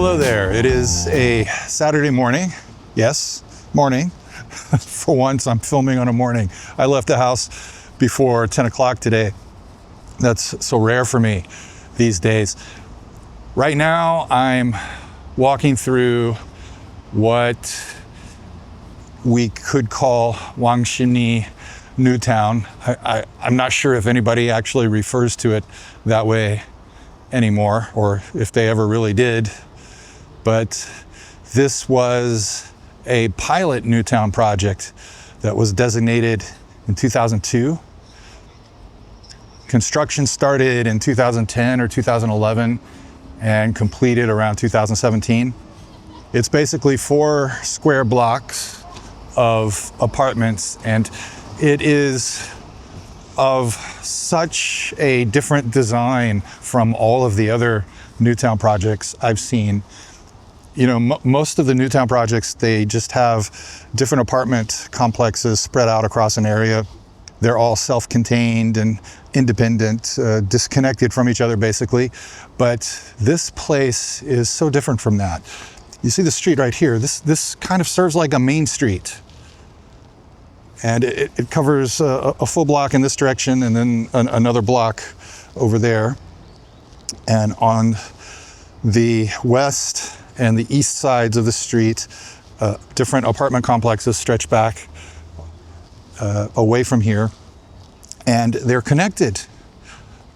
Hello there. It is a Saturday morning. Yes, morning. For once, I'm filming on a morning. I left the house before 10 o'clock today. That's so rare for me these days. Right now, I'm walking through what we could call Wangshini Newtown. I'm not sure if anybody actually refers to it that way anymore, or if they ever really did. But this was a pilot Newtown project that was designated in 2002. Construction started in 2010 or 2011 and completed around 2017. It's basically 4 square blocks of apartments, and it is of such a different design from all of the other Newtown projects I've seen. You know, most of the Newtown projects, they just have different apartment complexes spread out across an area. They're all self-contained and independent, disconnected from each other basically. But this place is so different from that. You see the street right here. This kind of serves like a main street. And it covers a full block in this direction and then another block over there. And on the west and the east sides of the street, different apartment complexes stretch back away from here, and they're connected.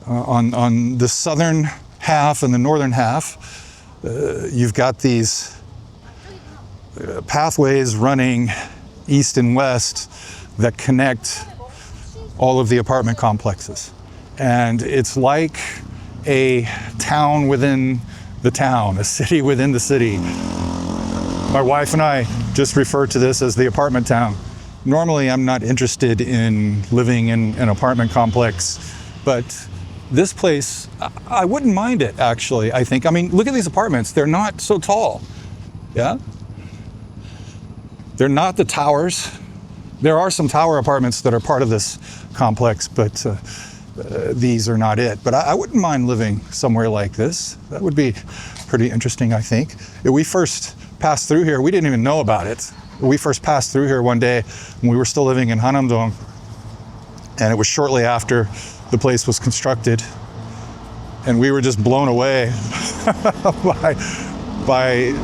On the southern half and the northern half, you've got these pathways running east and west that connect all of the apartment complexes. And it's like a town within the town, a city within the city. My wife and I just refer to this as the apartment town. Normally, I'm not interested in living in an apartment complex, but this place, I wouldn't mind it, actually, I think. I mean, look at these apartments. They're not so tall, yeah? They're not the towers. There are some tower apartments that are part of this complex, but these are not it. But I wouldn't mind living somewhere like this. That would be pretty interesting, I think. We first passed through here, we didn't even know about it. We first passed through here one day when we were still living in Hanamdong, and it was shortly after the place was constructed. And we were just blown away by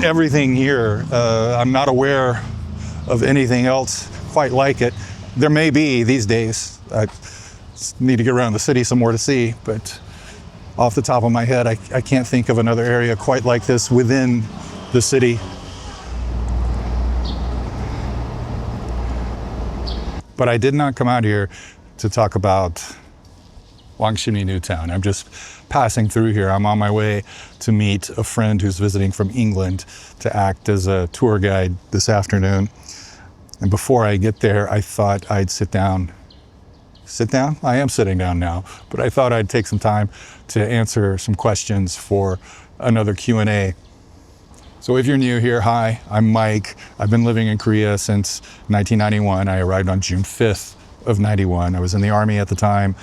everything here. I'm not aware of anything else quite like it. There may be these days. I need to get around the city some more to see, but off the top of my head, I can't think of another area quite like this within the city. But I did not come out here to talk about Wangshini Newtown. I'm just passing through here. I'm on my way to meet a friend who's visiting from England to act as a tour guide this afternoon. And before I get there, I thought I'd sit down. Sit down? I am sitting down now, but I thought I'd take some time to answer some questions for another Q&A. So if you're new here, hi, I'm Mike. I've been living in Korea since 1991. I arrived on June 5th of 91. I was in the Army at the time.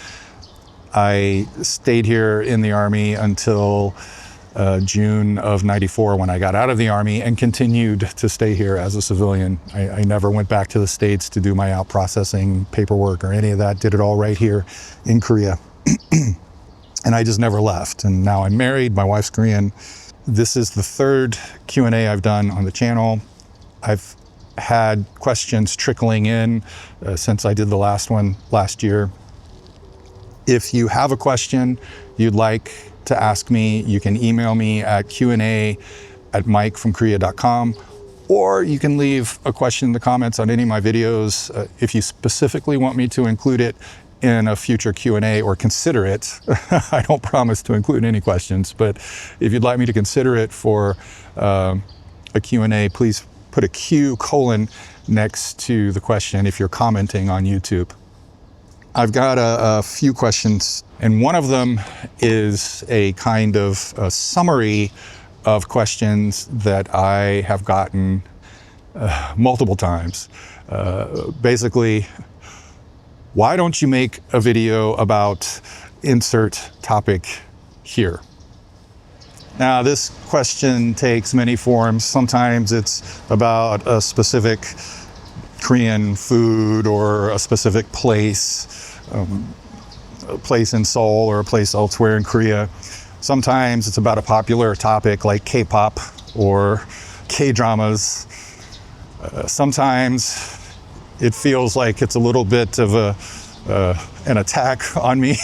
I stayed here in the Army until June of 94 when I got out of the Army and continued to stay here as a civilian. I never went back to the States to do my out processing paperwork or any of that. Did it all right here in Korea. And I just never left. And now I'm married, my wife's Korean. This is the third Q&A I've done on the channel. I've had questions trickling in since I did the last one last year. If you have a question you'd like to ask me, you can email me at Q&A@mikefromkorea.com, or you can leave a question in the comments on any of my videos. If you specifically want me to include it in a future Q&A or consider it, I don't promise to include any questions, but if you'd like me to consider it for a Q&A, please put a Q colon next to the question if you're commenting on YouTube. I've got a few questions, and one of them is a kind of a summary of questions that I have gotten multiple times. Basically, why don't you make a video about insert topic here? Now, this question takes many forms. Sometimes it's about a specific Korean food or a specific place, a place in Seoul or a place elsewhere in Korea. Sometimes it's about a popular topic like K-pop or K-dramas. Sometimes it feels like it's a little bit of an attack on me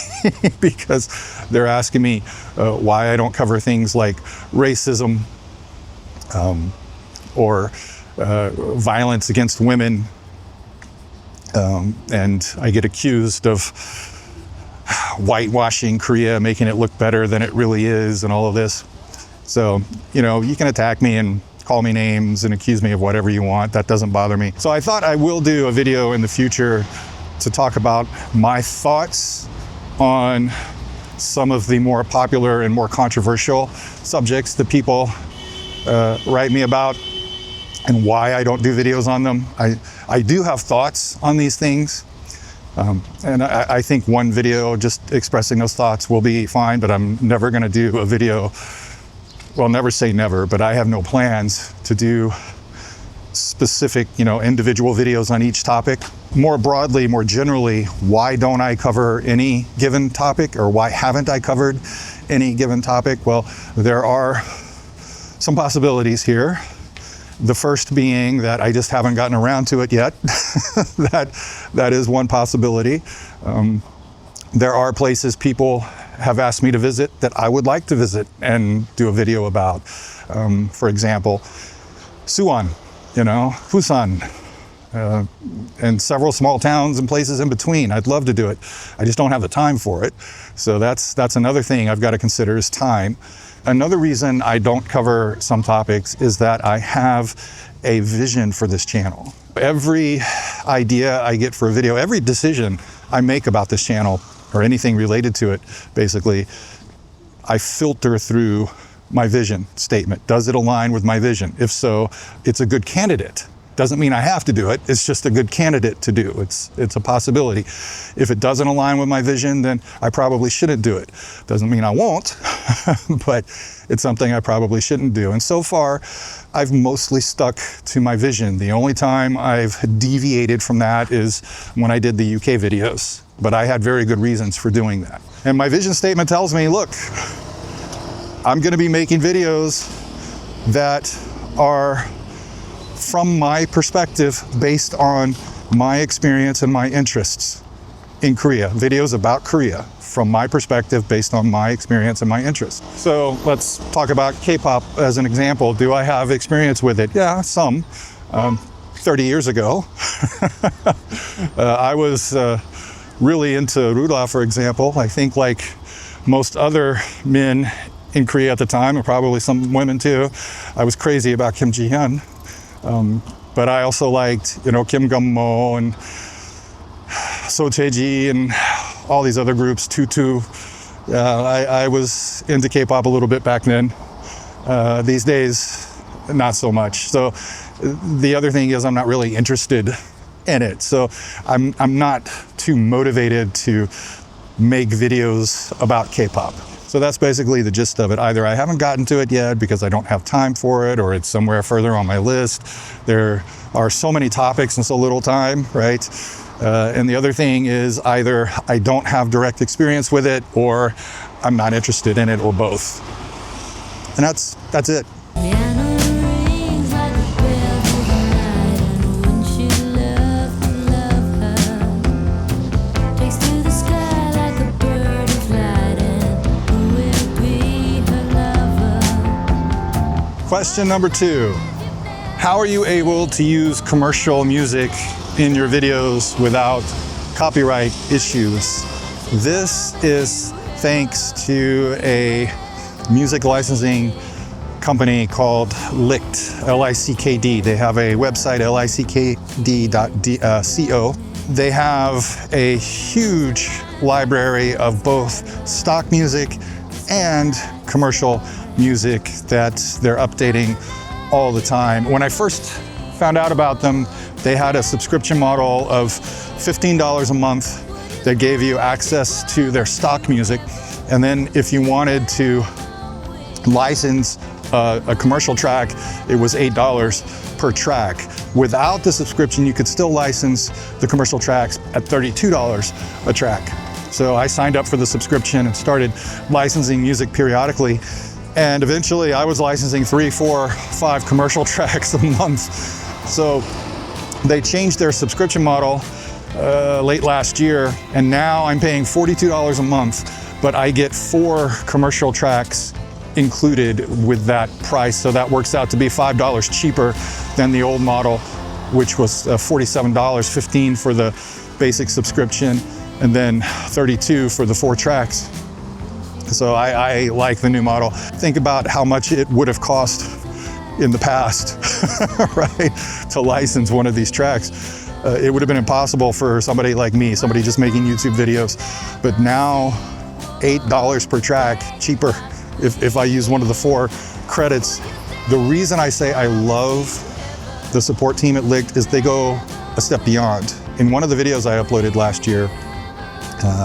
because they're asking me why I don't cover things like racism or violence against women. And I get accused of whitewashing Korea, making it look better than it really is, and all of this. So, you know, you can attack me and call me names and accuse me of whatever you want. That doesn't bother me. So I thought I will do a video in the future to talk about my thoughts on some of the more popular and more controversial subjects that people write me about and why I don't do videos on them. I do have thoughts on these things. And I think one video just expressing those thoughts will be fine, but I'm never going to do a video. Well, never say never, but I have no plans to do specific, individual videos on each topic. More broadly, more generally, why don't I cover any given topic, or why haven't I covered any given topic? Well, there are some possibilities here. The first being that I just haven't gotten around to it yet. That is one possibility. There are places people have asked me to visit that I would like to visit and do a video about. For example, Suwon, Busan, and several small towns and places in between. I'd love to do it. I just don't have the time for it. So that's another thing I've got to consider is time. Another reason I don't cover some topics is that I have a vision for this channel. Every idea I get for a video, every decision I make about this channel or anything related to it, basically, I filter through my vision statement. Does it align with my vision? If so, it's a good candidate. Doesn't mean I have to do it. It's just a good candidate to do. It's a possibility. If it doesn't align with my vision, then I probably shouldn't do it. Doesn't mean I won't, but it's something I probably shouldn't do. And so far, I've mostly stuck to my vision. The only time I've deviated from that is when I did the UK videos, but I had very good reasons for doing that. And my vision statement tells me, look, I'm going to be making videos that are from my perspective, based on my experience and my interests in Korea. Videos about Korea from my perspective, based on my experience and my interests. So let's talk about K-pop as an example. Do I have experience with it? Yeah, some. 30 years ago, I was really into Rura, for example. I think like most other men in Korea at the time, and probably some women too, I was crazy about Kim Ji-hyun. But I also liked, Kim Gun-mo and So Tae-ji and all these other groups, Tutu. I was into K-pop a little bit back then. These days, not so much. So the other thing is I'm not really interested in it. So I'm not too motivated to make videos about K-pop. So that's basically the gist of it. Either I haven't gotten to it yet because I don't have time for it, or it's somewhere further on my list. There are so many topics and so little time, right? And the other thing is either I don't have direct experience with it, or I'm not interested in it, or both. And that's it. Question number 2, how are you able to use commercial music in your videos without copyright issues? This is thanks to a music licensing company called Lickd, L-I-C-K-D. They have a website, lickd.co. They have a huge library of both stock music and commercial music that they're updating all the time. When I first found out about them, they had a subscription model of $15 a month that gave you access to their stock music. And then if you wanted to license a commercial track, it was $8 per track. Without the subscription, you could still license the commercial tracks at $32 a track. So I signed up for the subscription and started licensing music periodically. And eventually I was licensing 3, 4, 5 commercial tracks a month. So they changed their subscription model late last year, and now I'm paying $42 a month, but I get 4 commercial tracks included with that price. So that works out to be $5 cheaper than the old model, which was $47, $15 for the basic subscription, and then $32 for the 4 tracks. So I like the new model. Think about how much it would have cost in the past, right, to license one of these tracks. It would have been impossible for somebody like me, somebody just making YouTube videos. But now, $8 per track, cheaper if I use one of the 4 credits. The reason I say I love the support team at Lickd is they go a step beyond. In one of the videos I uploaded last year,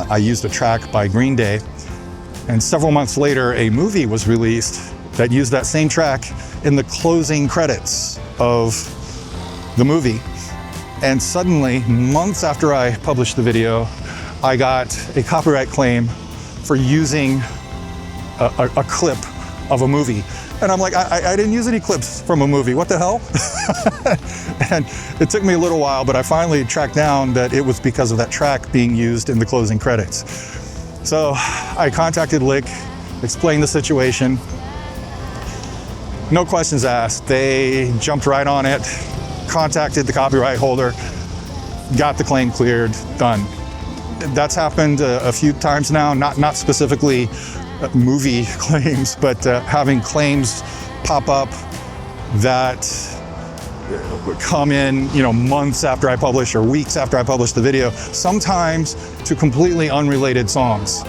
I used a track by Green Day, and several months later, a movie was released that used that same track in the closing credits of the movie. And suddenly, months after I published the video, I got a copyright claim for using a clip of a movie. And I'm like, I didn't use any clips from a movie, what the hell? And it took me a little while, but I finally tracked down that it was because of that track being used in the closing credits. So I contacted Lick, explained the situation. No questions asked. They jumped right on it, contacted the copyright holder, got the claim cleared, done. That's happened a few times now, not specifically movie claims, but having claims pop up that come in, months after I publish or weeks after I publish the video, sometimes to completely unrelated songs.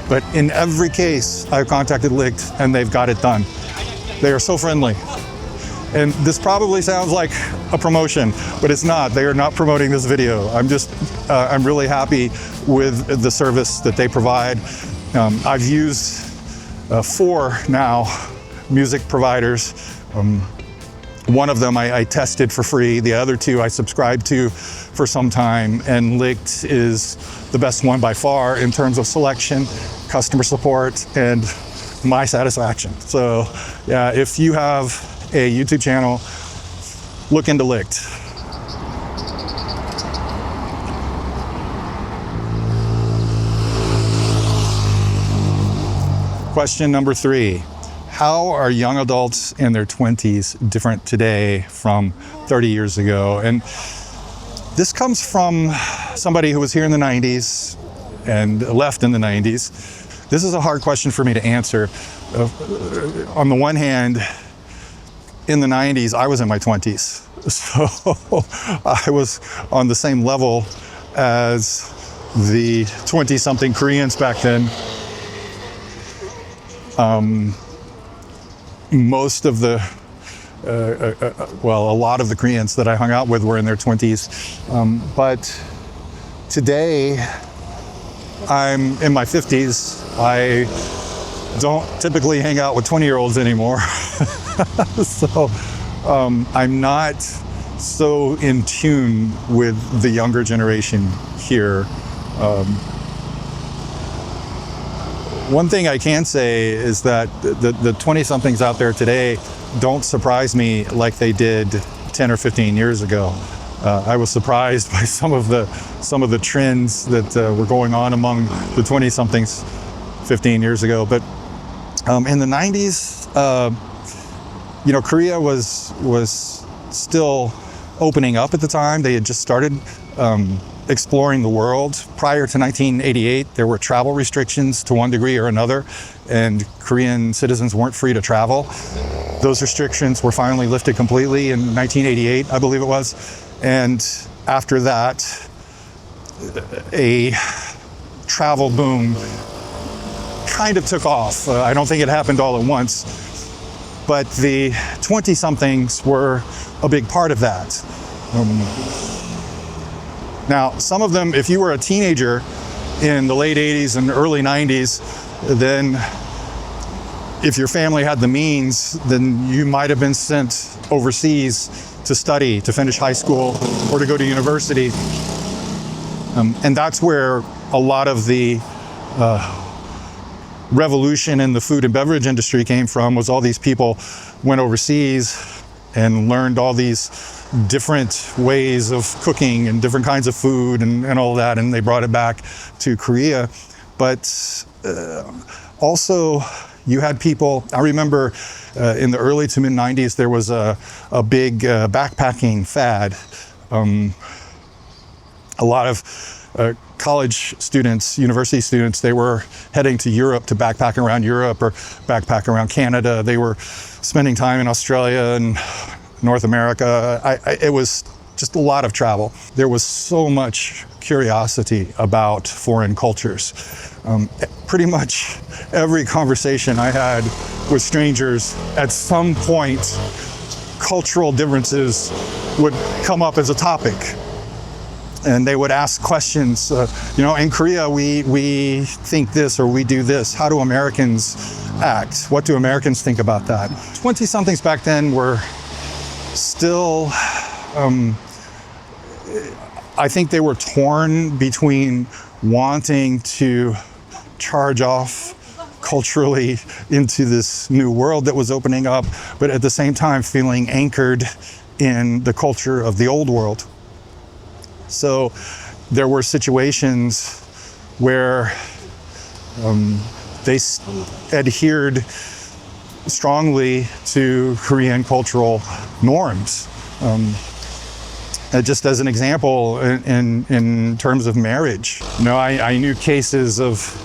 But in every case, I've contacted Lickd and they've got it done. They are so friendly. And this probably sounds like a promotion, but it's not. They are not promoting this video. I'm really happy with the service that they provide. I've used 4 now music providers. One of them I tested for free. The other 2 I subscribed to for some time, and Lickd is the best one by far in terms of selection, customer support, and my satisfaction. So yeah, if you have a YouTube channel, look into Lickd. Question number 3. How are young adults in their 20s different today from 30 years ago? And this comes from somebody who was here in the 90s and left in the 90s. This is a hard question for me to answer. On the one hand, in the 90s, I was in my 20s. So I was on the same level as the 20-something Koreans back then. Most of the, a lot of the Koreans that I hung out with were in their 20s. But today, I'm in my 50s. I don't typically hang out with 20-year-olds anymore. So I'm not so in tune with the younger generation here. One thing I can say is that the 20-somethings out there today don't surprise me like they did 10 or 15 years ago. I was surprised by some of the trends that were going on among the 20-somethings 15 years ago. But in the 90s, Korea was still opening up at the time. They had just started exploring the world. Prior to 1988, there were travel restrictions to one degree or another, and Korean citizens weren't free to travel. Those restrictions were finally lifted completely in 1988, I believe it was. And after that, a travel boom kind of took off. I don't think it happened all at once, but the 20-somethings were a big part of that. Now, some of them, if you were a teenager in the late 80s and early 90s, then if your family had the means, then you might have been sent overseas to study, to finish high school, or to go to university. And that's where a lot of the revolution in the food and beverage industry came from, was all these people went overseas and learned all these different ways of cooking and different kinds of food and all that, and they brought it back to Korea. But also, you had people, I remember in the early to mid 90s, there was a big backpacking fad. A lot of college students, university students, they were heading to Europe to backpack around Europe or backpack around Canada. They were spending time in Australia and North America. It was just a lot of travel. There was so much curiosity about foreign cultures. Pretty much every conversation I had with strangers, at some point, cultural differences would come up as a topic. And they would ask questions, in Korea we think this or we do this. How do Americans act? What do Americans think about that? 20-somethings back then were still, I think they were torn between wanting to charge off culturally into this new world that was opening up, but at the same time feeling anchored in the culture of the old world. So there were situations where they adhered strongly to Korean cultural norms. Just as an example, in terms of marriage, I knew cases of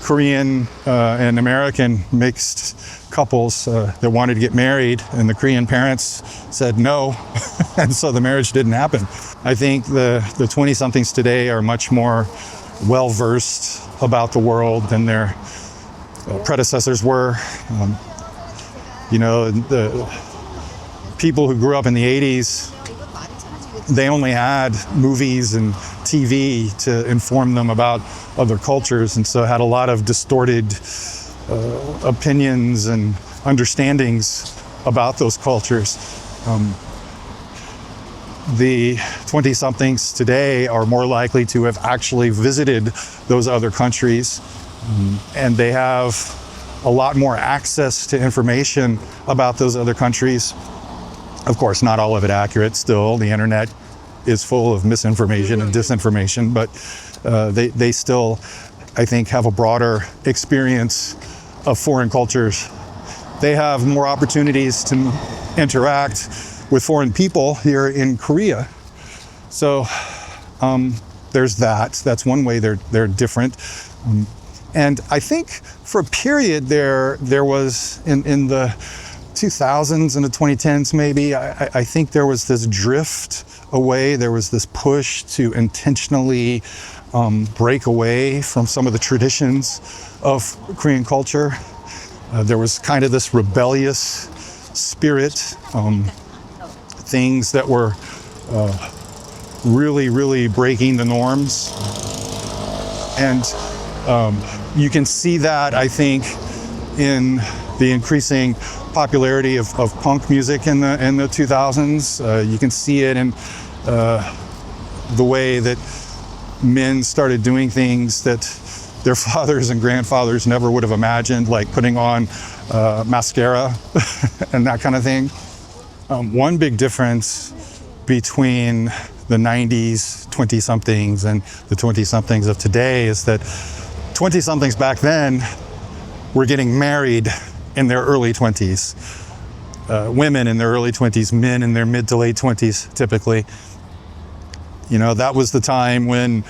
Korean and American mixed couples that wanted to get married, and the Korean parents said no, and so the marriage didn't happen. I think the 20-somethings today are much more well-versed about the world than their predecessors were. The people who grew up in the 80s, they only had movies and TV to inform them about other cultures, and so had a lot of distorted opinions and understandings about those cultures. The 20-somethings today are more likely to have actually visited those other countries, and they have a lot more access to information about those other countries. Of course, not all of it accurate still. The internet is full of misinformation and disinformation, but they still, I think, have a broader experience of foreign cultures. They have more opportunities to interact with foreign people here in Korea. So there's that. That's one way they're different. And I think for a period there was in the 2000s and the 2010s maybe, I think there was this drift away. There was this push to intentionally break away from some of the traditions of Korean culture. There was kind of this rebellious spirit, things that were really, really breaking the norms. And you can see that, I think, in the increasing popularity of punk music in the 2000s. You can see it in the way that men started doing things that their fathers and grandfathers never would have imagined, like putting on mascara and that kind of thing. One big difference between the 90s 20-somethings and the 20-somethings of today is that 20-somethings back then were getting married in their early 20s. Women in their early 20s, men in their mid to late 20s, typically. That was the time when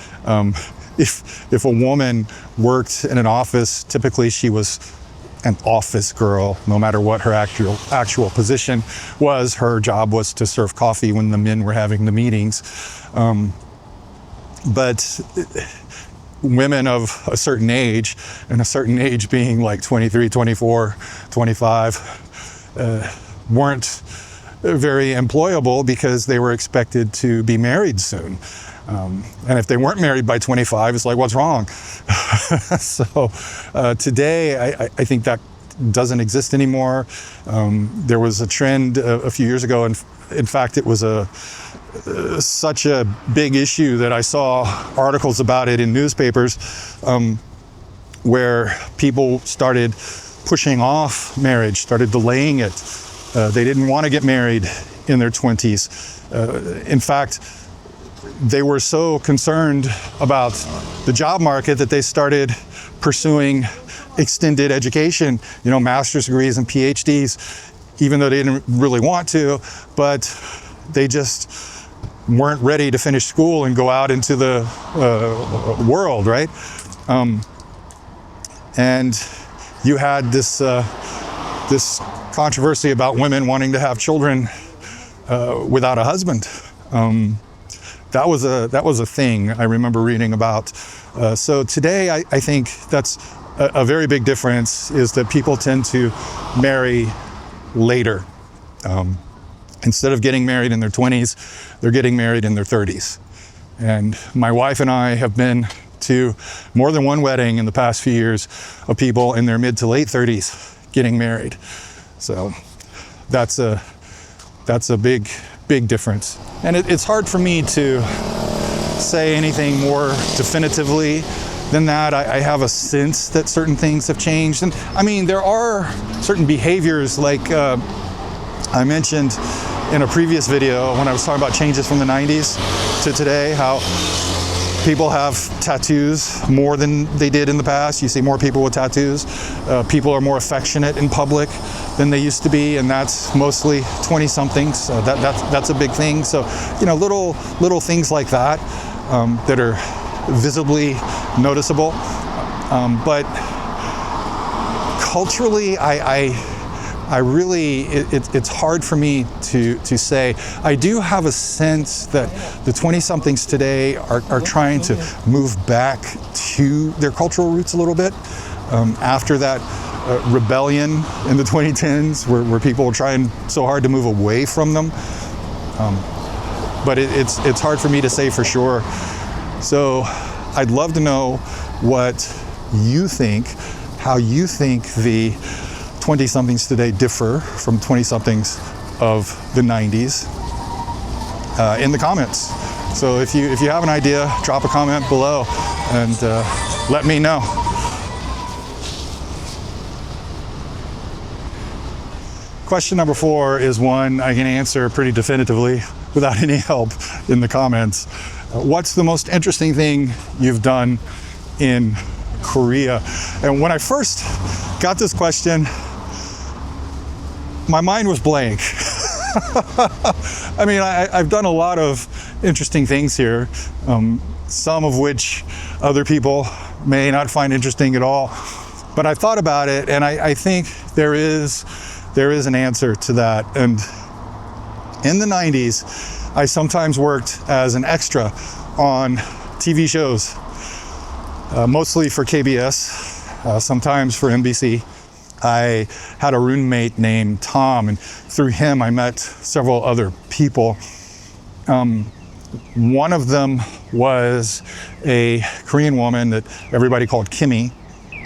if a woman worked in an office, typically she was an office girl, no matter what her actual position was. Her job was to serve coffee when the men were having the meetings. But women of a certain age, and a certain age being like 23, 24, 25, weren't very employable because they were expected to be married soon. And if they weren't married by 25, it's like, what's wrong? So today, I think that doesn't exist anymore. There was a trend a few years ago, and in fact, it was such a big issue that I saw articles about it in newspapers, where people started pushing off marriage, started delaying it. They didn't want to get married in their 20s. In fact, they were so concerned about the job market that they started pursuing extended education, master's degrees and PhDs, even though they didn't really want to, but they just weren't ready to finish school and go out into the world, right? And you had this controversy about women wanting to have children without a husband. That was a thing I remember reading about. So today, I think that's a very big difference, is that people tend to marry later. Instead of getting married in their 20s, they're getting married in their 30s. And my wife and I have been to more than one wedding in the past few years of people in their mid to late 30s getting married. So that's a big difference. And it's hard for me to say anything more definitively than that. I have a sense that certain things have changed. And I mean, there are certain behaviors, like I mentioned in a previous video when I was talking about changes from the 90s to today, how people have tattoos more than they did in the past. You see more people with tattoos. People are more affectionate in public than they used to be, and that's mostly 20-somethings. That's a big thing. So, little things like that that are visibly noticeable. But culturally, I really, it's hard for me to say. I do have a sense that the 20-somethings today are trying to move back to their cultural roots a little bit after that rebellion in the 2010s, where people were trying so hard to move away from them. But it's hard for me to say for sure. So I'd love to know what you think, how you think the 20-somethings today differ from 20-somethings of the 90s in the comments. So if you have an idea, drop a comment below and let me know. Question number 4 is one I can answer pretty definitively without any help in the comments. What's the most interesting thing you've done in Korea? And when I first got this question, my mind was blank. I mean, I've done a lot of interesting things here, some of which other people may not find interesting at all. But I thought about it, and I think there is an answer to that. And in the 90s, I sometimes worked as an extra on TV shows, mostly for KBS, sometimes for NBC. I had a roommate named Tom, and through him I met several other people. One of them was a Korean woman that everybody called Kimmy.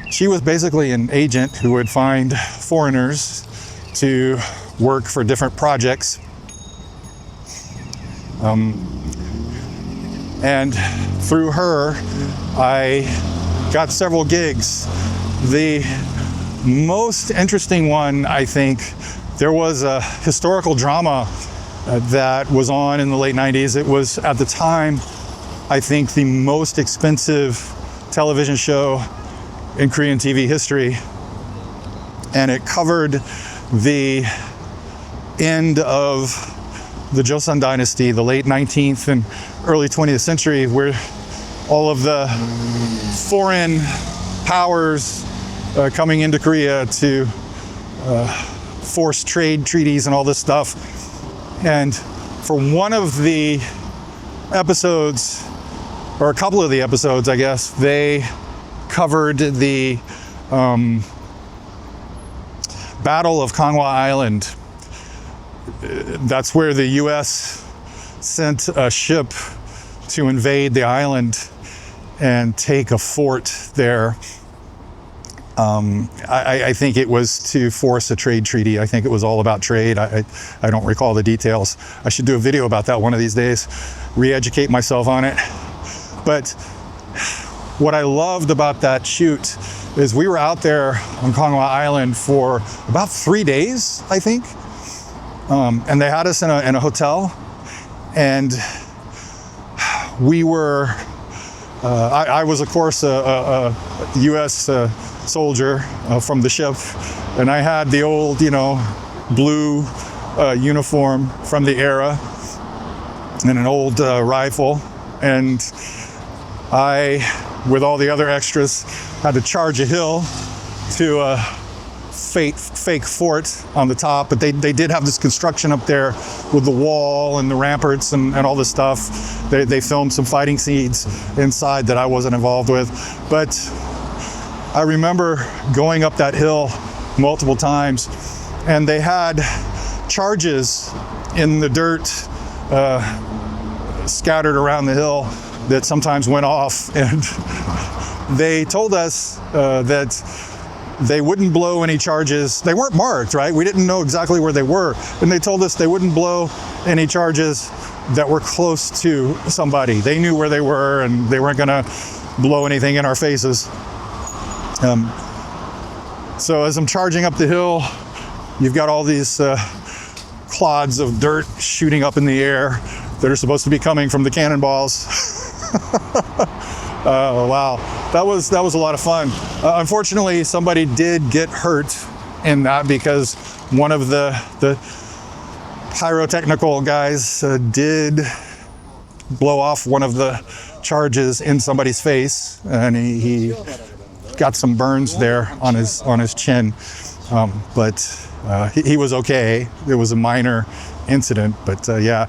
She was basically an agent who would find foreigners to work for different projects. And through her, I got several gigs. The most interesting one, I think, there was a historical drama that was on in the late 90s. It was, at the time, I think, the most expensive television show in Korean TV history. And it covered the end of the Joseon Dynasty, the late 19th and early 20th century, where all of the foreign powers coming into Korea to force trade treaties and all this stuff. And for one of the episodes, or a couple of the episodes, I guess, they covered the Battle of Kangwa Island. That's where the U.S. sent a ship to invade the island and take a fort there. I think it was to force a trade treaty. I think it was all about trade. I don't recall the details. I should do a video about that one of these days, re-educate myself on it. But what I loved about that shoot is we were out there on Kongwa Island for about 3 days, I think. And they had us in a hotel, and we were, I was of course a US soldier from the ship, and I had the old, blue uniform from the era and an old rifle, and I, with all the other extras, had to charge a hill to a fake fort on the top, but they did have this construction up there with the wall and the ramparts and all this stuff. They filmed some fighting scenes inside that I wasn't involved with, but I remember going up that hill multiple times, and they had charges in the dirt scattered around the hill that sometimes went off, and they told us that they wouldn't blow any charges. They weren't marked, right? We didn't know exactly where they were, and they told us they wouldn't blow any charges that were close to somebody. They knew where they were, and they weren't gonna blow anything in our faces. So as I'm charging up the hill, you've got all these clods of dirt shooting up in the air that are supposed to be coming from the cannonballs. Oh wow, that was a lot of fun. Unfortunately, somebody did get hurt in that because one of the pyrotechnical guys did blow off one of the charges in somebody's face, and he got some burns there on his chin, but he was okay. It was a minor incident, but yeah,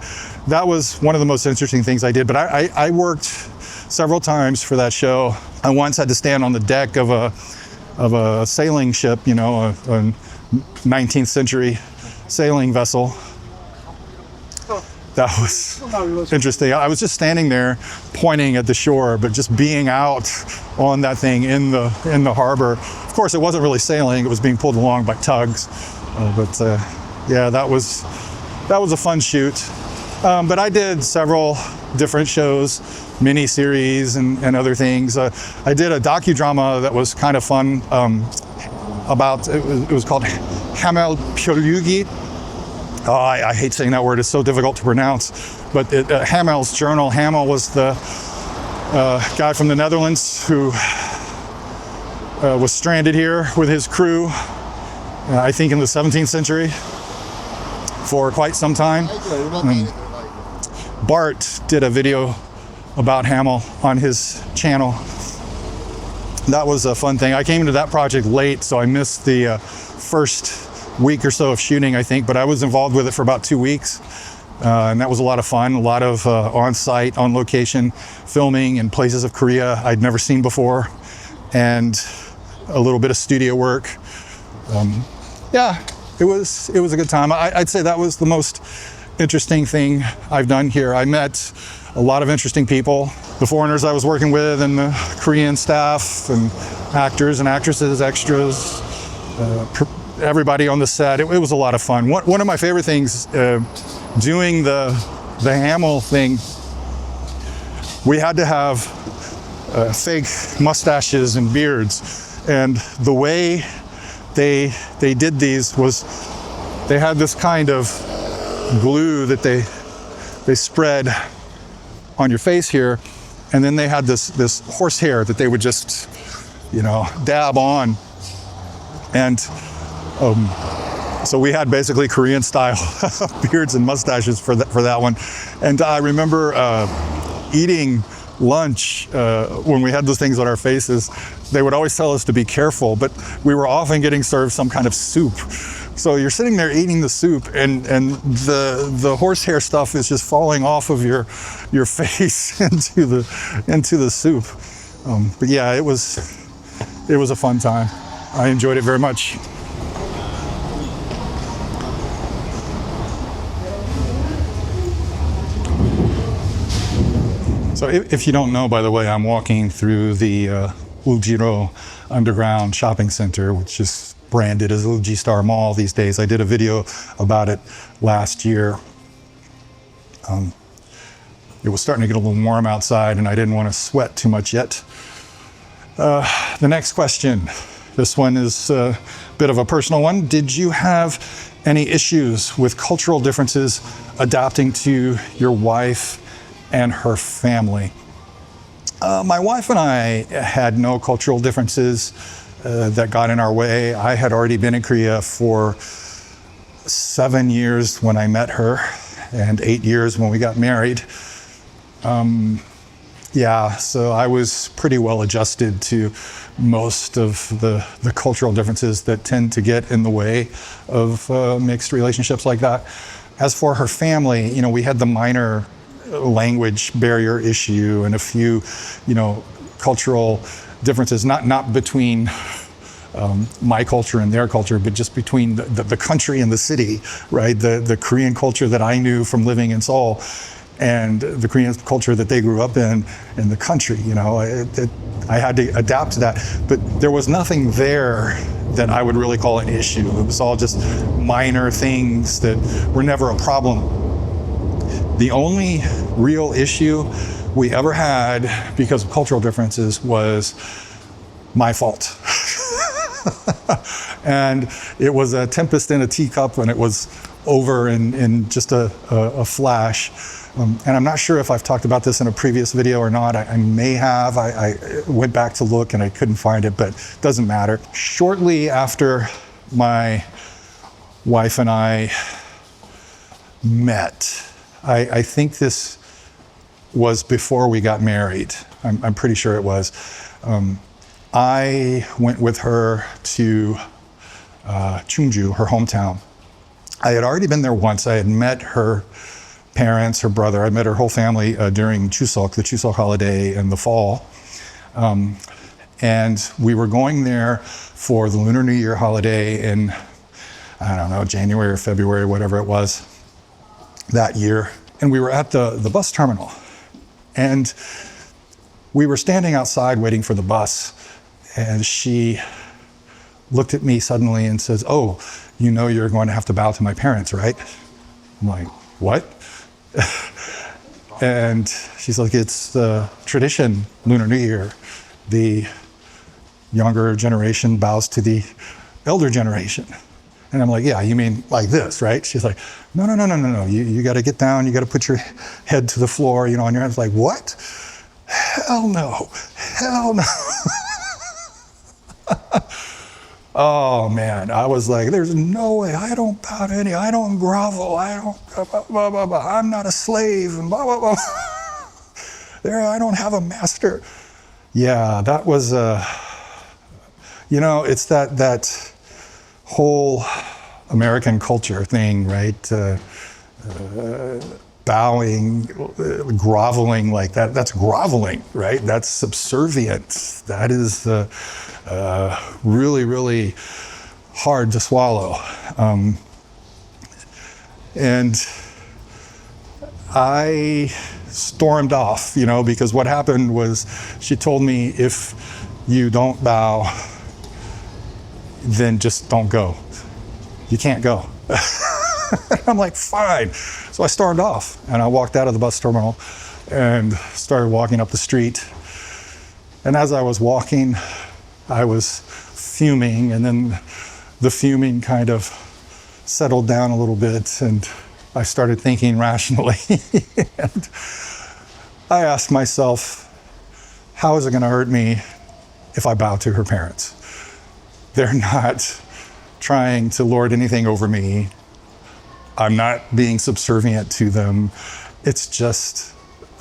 that was one of the most interesting things I did. But I worked several times for that show. I once had to stand on the deck of a sailing ship, a 19th century sailing vessel. That was interesting. I was just standing there pointing at the shore, but just being out on that thing in the harbor. Of course, it wasn't really sailing, it was being pulled along by tugs. But yeah, that was a fun shoot. But I did several different shows, mini-series and other things. I did a docudrama that was kind of fun about, it was called Hamel Pyoryugi. Oh, I hate saying that word, it's so difficult to pronounce. But Hamel's journal. Hamel was the guy from the Netherlands who was stranded here with his crew, I think in the 17th century, for quite some time. Bart did a video about Hamel on his channel. That was a fun thing. I came into that project late, so I missed the first week or so of shooting, I think, but I was involved with it for about 2 weeks, and that was a lot of fun. A lot of on-site, on-location filming in places of Korea I'd never seen before, and a little bit of studio work. Yeah, it was a good time. I'd say that was the most interesting thing I've done here. I met a lot of interesting people, the foreigners I was working with, and the Korean staff, and actors and actresses, extras, everybody on the set. It was a lot of fun. One of my favorite things, doing the Hamel thing, we had to have fake mustaches and beards, and the way they did these was they had this kind of glue that they spread on your face here, and then they had this horsehair that they would just dab on, and so we had basically Korean style beards and mustaches for that one. And I remember eating lunch when we had those things on our faces. They would always tell us to be careful, but we were often getting served some kind of soup. So you're sitting there eating the soup, and the horsehair stuff is just falling off of your face into the soup. But yeah, it was a fun time. I enjoyed it very much. So if you don't know, by the way, I'm walking through the Uljiro Underground Shopping Center, which is branded as Ulji Star Mall these days. I did a video about it last year. It was starting to get a little warm outside and I didn't want to sweat too much yet. The next question. This one is a bit of a personal one. Did you have any issues with cultural differences adapting to your wife and her family? My wife and I had no cultural differences that got in our way. I had already been in Korea for 7 years when I met her and 8 years when we got married. Yeah, so I was pretty well adjusted to most of the cultural differences that tend to get in the way of mixed relationships like that. As for her family, you know, we had the minor language barrier issue and a few, you know, cultural differences, not between my culture and their culture, but just between the country and the city, right? The Korean culture that I knew from living in Seoul and the Korean culture that they grew up in the country, you know, I had to adapt to that. But there was nothing there that I would really call an issue. It was all just minor things that were never a problem. The only real issue we ever had because of cultural differences was my fault. And it was a tempest in a teacup and it was over in just a flash. And I'm not sure if I've talked about this in a previous video or not. I may have. I went back to look and I couldn't find it, but it doesn't matter. Shortly after my wife and I met, I think this was before we got married. I'm pretty sure it was. I went with her to Chungju, her hometown. I had already been there once. I had met her parents, her brother. I met her whole family during Chuseok, the Chuseok holiday in the fall. And we were going there for the Lunar New Year holiday in, I don't know, January or February, whatever it was that year. And we were at the bus terminal. And we were standing outside waiting for the bus. And she looked at me suddenly and says, "Oh, you know you're going to have to bow to my parents, right?" I'm like, "What?" And she's like, "It's the tradition, Lunar New Year. The younger generation bows to the elder generation." And I'm like, "Yeah, you mean like this, right?" She's like, No. You got to get down. You got to put your head to the floor, you know, on your hands." Like, "What? Hell no. Hell no." Oh man, I was like, "There's no way. I don't bow to any. I don't grovel. I don't blah, blah, blah, blah. I'm not a slave and blah, blah, blah." There, I don't have a master. Yeah, that was, you know, it's that whole American culture thing, right? Bowing, groveling like that. That's groveling, right? That's subservient. That is really, really hard to swallow. And I stormed off, you know, because what happened was she told me, "If you don't bow, then just don't go. You can't go." I'm like, "Fine." So I stormed off and I walked out of the bus terminal and started walking up the street. And as I was walking, I was fuming, and then the fuming kind of settled down a little bit and I started thinking rationally. And I asked myself, how is it going to hurt me if I bow to her parents? They're not trying to lord anything over me. I'm not being subservient to them. It's just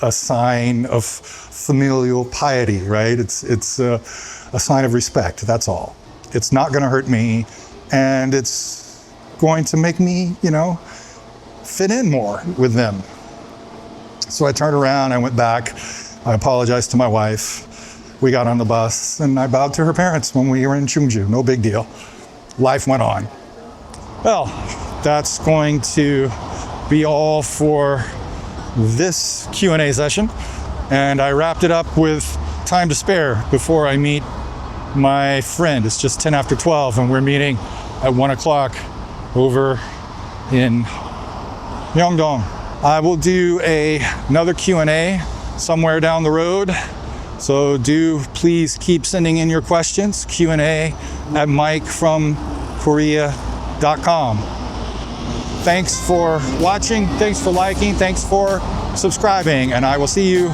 a sign of familial piety, right? It's a sign of respect, that's all. It's not gonna hurt me, and it's going to make me, you know, fit in more with them. So I turned around, I went back, I apologized to my wife. We got on the bus and I bowed to her parents when we were in Chungju, no big deal. Life went on. Well, that's going to be all for this Q&A session. And I wrapped it up with time to spare before I meet my friend. It's just 10 after 12 and we're meeting at 1 o'clock over in Myeongdong. I will do another Q&A somewhere down the road. So do please keep sending in your questions. Q&A at MikeFromKorea.com. Thanks for watching. Thanks for liking. Thanks for subscribing. And I will see you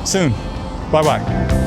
soon. Bye-bye.